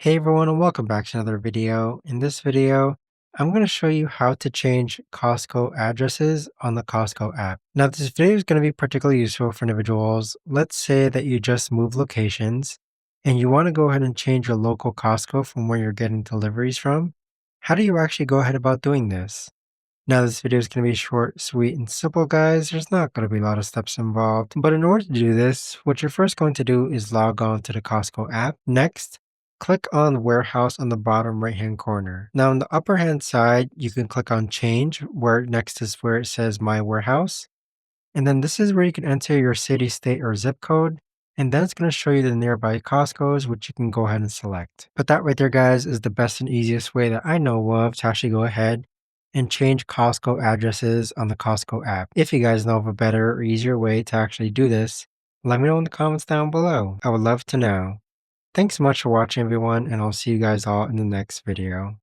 Hey everyone and welcome back to another video. In this video, I'm going to show you how to change Costco addresses on the Costco app. Now this video is going to be particularly useful for individuals. Let's say that you just move locations and you want to go ahead and change your local Costco from where you're getting deliveries from. How do you actually go ahead about doing this? Now this video is going to be short, sweet, and simple guys. There's not going to be a lot of steps involved. But in order to do this, what you're first going to do is log on to the Costco app. Next, click on Warehouse on the bottom right hand corner. Now on the upper hand side, you can click on Change, where next is where it says My Warehouse. And then this is where you can enter your city, state, or zip code. And then it's going to show you the nearby Costco's, which you can go ahead and select. But that right there, guys, is the best and easiest way that I know of to actually go ahead and change Costco addresses on the Costco app. If you guys know of a better or easier way to actually do this, let me know in the comments down below. I would love to know. Thanks so much for watching, everyone, and I'll see you guys all in the next video.